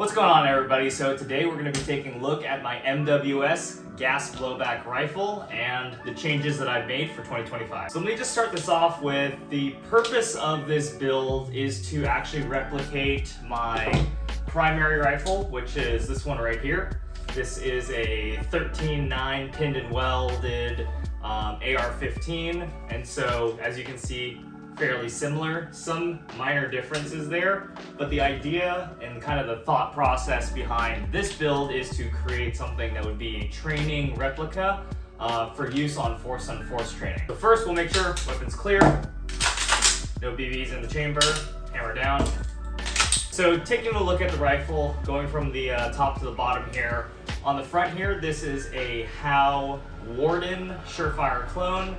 What's going on, everybody? So today we're going to be taking a look at my MWS gas blowback rifle and the changes that I've made for 2025. So let me just start this off with the purpose of this build is to actually replicate my primary rifle, which is this one right here. This is a 13.9 pinned and welded AR-15, and so as you can see, fairly similar. Some minor differences there, but the idea and kind of the thought process behind this build is to create something that would be a training replica for use on force training. So first we'll make sure weapon's clear, no BBs in the chamber, hammer down. So taking a look at the rifle, going from the top to the bottom here, on the front here, this is a Howe Warden Surefire clone.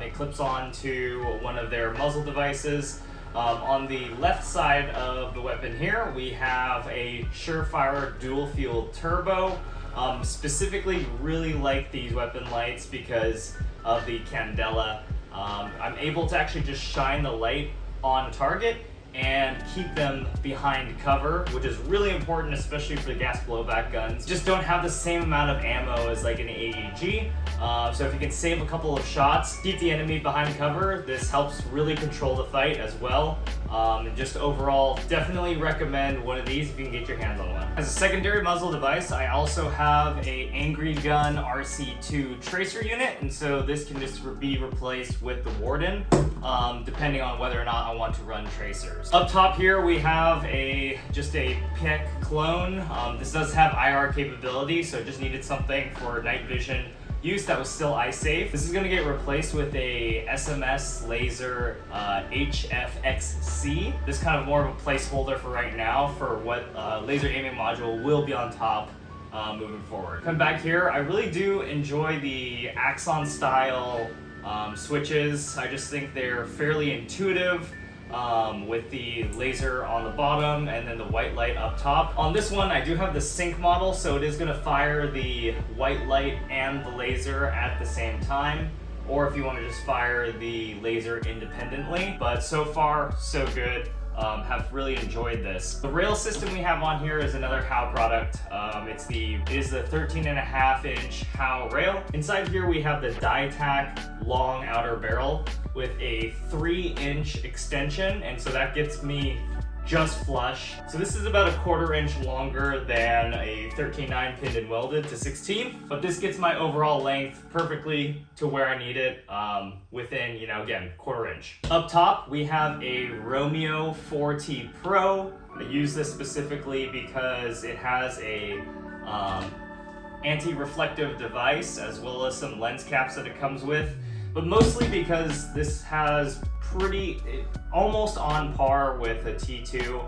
It clips on to one of their muzzle devices. On the left side of the weapon here, we have a Surefire dual fuel turbo. Specifically, really like these weapon lights because of the candela. I'm able to actually just shine the light on target and keep them behind cover, which is really important, especially for the gas blowback guns. Just don't have the same amount of ammo as like an AEG. So if you can save a couple of shots, keep the enemy behind cover, this helps really control the fight as well. And just overall, definitely recommend one of these if you can get your hands on one. As a secondary muzzle device, I also have a Angry Gun RC2 tracer unit, and so this can just be replaced with the Warden, depending on whether or not I want to run tracers. Up top here, we have just a PEC clone. This does have IR capability, so just needed something for night vision use that was still eye safe. This is going to get replaced with a SMS laser HFXC. This is kind of more of a placeholder for right now for what laser aiming module will be on top moving forward. Come back here, I really do enjoy the Axon style switches. I just think they're fairly intuitive. With the laser on the bottom and then the white light up top. On this one, I do have the sync model, so it is going to fire the white light and the laser at the same time, or if you want to just fire the laser independently. But so far, so good. Have really enjoyed this. The rail system we have on here is another Howe product. It is the 13.5-inch Howe rail. Inside here we have the Ditac long outer barrel with a 3-inch extension, and so that gets me just flush. So this is about a 1/4 inch longer than a 13.9 pinned and welded to 16, but this gets my overall length perfectly to where I need it, within, again, 1/4 inch. Up top, we have a Romeo 4T Pro. I use this specifically because it has a anti-reflective device as well as some lens caps that it comes with, but mostly because this has almost on par with a T2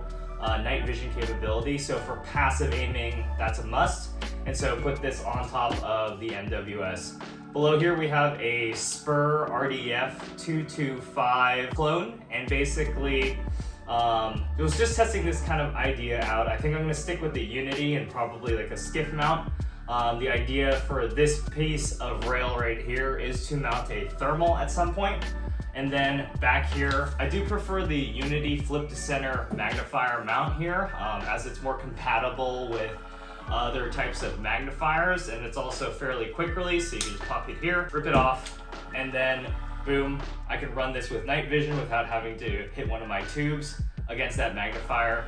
night vision capability. So for passive aiming, that's a must. And so put this on top of the MWS. Below here we have a Spur RDF 225 clone, and basically it was just testing this kind of idea out. I think I'm going to stick with the Unity and probably like a skiff mount. The idea for this piece of rail right here is to mount a thermal at some point. And then back here, I do prefer the Unity flip to center magnifier mount here, as it's more compatible with other types of magnifiers, and it's also fairly quick release, so you can just pop it here, rip it off, and then boom, I can run this with night vision without having to hit one of my tubes against that magnifier.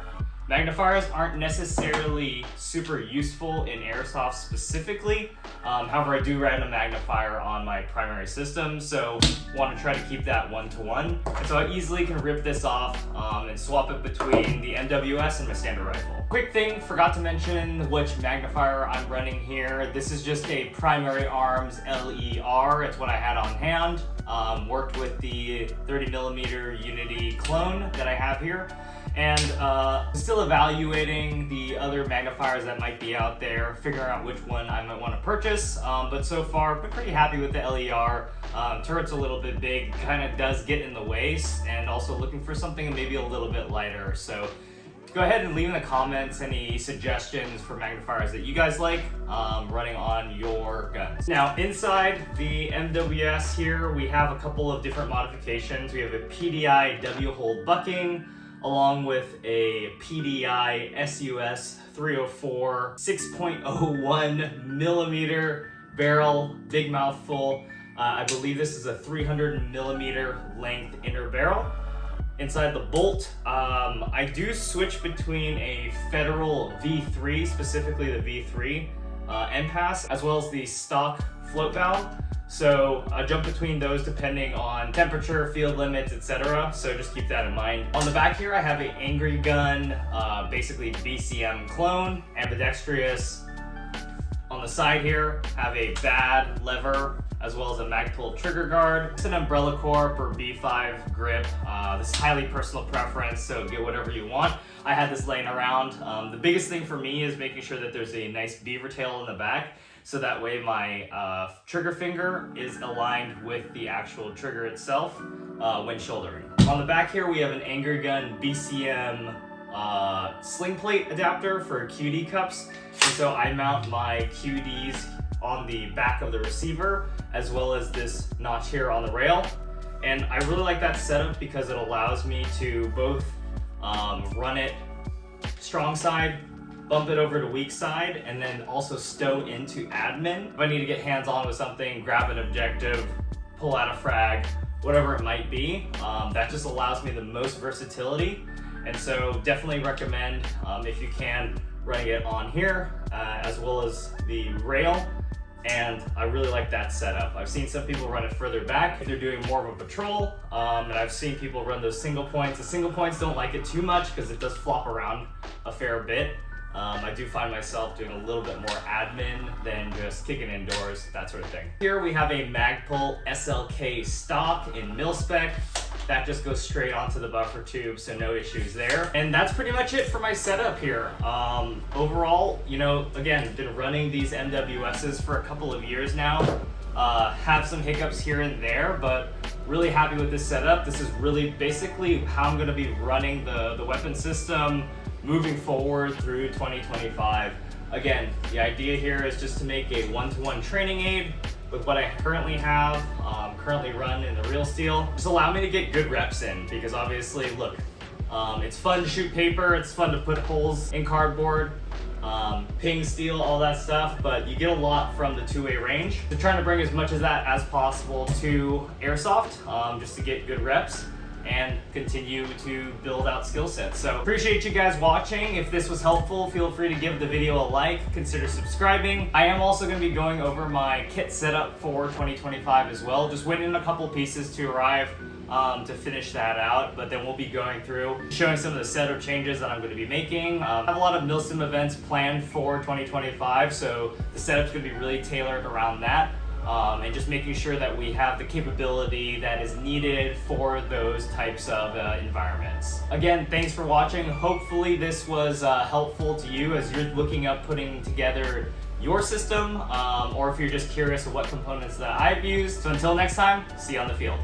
Magnifiers aren't necessarily super useful in airsoft specifically. However, I do run a magnifier on my primary system, so want to try to keep that 1-to-1. And so I easily can rip this off and swap it between the MWS and my standard rifle. Quick thing, forgot to mention which magnifier I'm running here. This is just a Primary Arms LER. It's what I had on hand. Worked with the 30mm Unity clone that I have here. And still evaluating the other magnifiers that might be out there, figuring out which one I might want to purchase. But so far, been pretty happy with the LER. Turret's a little bit big, kind of does get in the way, and also looking for something maybe a little bit lighter. So go ahead and leave in the comments any suggestions for magnifiers that you guys like running on your guns. Now inside the MWS here, we have a couple of different modifications. We have a PDI W-hole bucking. along with a PDI SUS 304 6.01 millimeter barrel, big mouthful. I believe this is a 300 millimeter length inner barrel. Inside the bolt, I do switch between a Federal V3, specifically the V3 end pass, as well as the stock float valve. So I jump between those depending on temperature, field limits, etc. So just keep that in mind. On the back here, I have an Angry Gun, basically BCM clone, ambidextrous. On the side here, have a bad lever, as well as a Magpul trigger guard. It's an Umbrella Corp or B5 grip. This is highly personal preference, so get whatever you want. I had this laying around. The biggest thing for me is making sure that there's a nice beaver tail in the back, so that way my trigger finger is aligned with the actual trigger itself when shouldering. On the back here, we have an Angry Gun BCM sling plate adapter for QD cups. And so I mount my QDs on the back of the receiver, as well as this notch here on the rail. And I really like that setup because it allows me to both run it strong side, bump it over to weak side, and then also stow into admin. If I need to get hands-on with something, grab an objective, pull out a frag, whatever it might be, that just allows me the most versatility. And so definitely recommend, if you can, running it on here, as well as the rail. And I really like that setup. I've seen some people run it further back if they're doing more of a patrol, and I've seen people run those single points. The single points don't like it too much because it does flop around a fair bit. I do find myself doing a little bit more admin than just kicking indoors, that sort of thing. Here we have a Magpul SLK stock in mil spec. That just goes straight onto the buffer tube, so no issues there. And that's pretty much it for my setup here. Overall, you know, again, been running these MWSs for a couple of years now. Have some hiccups here and there, but really happy with this setup. This is really basically how I'm gonna be running the weapon system moving forward through 2025. Again, the idea here is just to make a one-to-one training aid with what I currently have, currently run in the real steel. Just allow me to get good reps in, because obviously, look, it's fun to shoot paper, it's fun to put holes in cardboard, ping steel, all that stuff, but you get a lot from the two-way range. So trying to bring as much of that as possible to airsoft, just to get good reps and continue to build out skill sets. So appreciate you guys watching. If this was helpful, feel free to give the video a like, consider subscribing. I am also gonna be going over my kit setup for 2025 as well. Just waiting on a couple pieces to arrive to finish that out, but then we'll be going through, showing some of the setup changes that I'm gonna be making. I have a lot of MilSim events planned for 2025, so the setup's gonna be really tailored around that. And just making sure that we have the capability that is needed for those types of environments. Again, thanks for watching. Hopefully this was helpful to you as you're looking up putting together your system, or if you're just curious of what components that I've used. So until next time, see you on the field.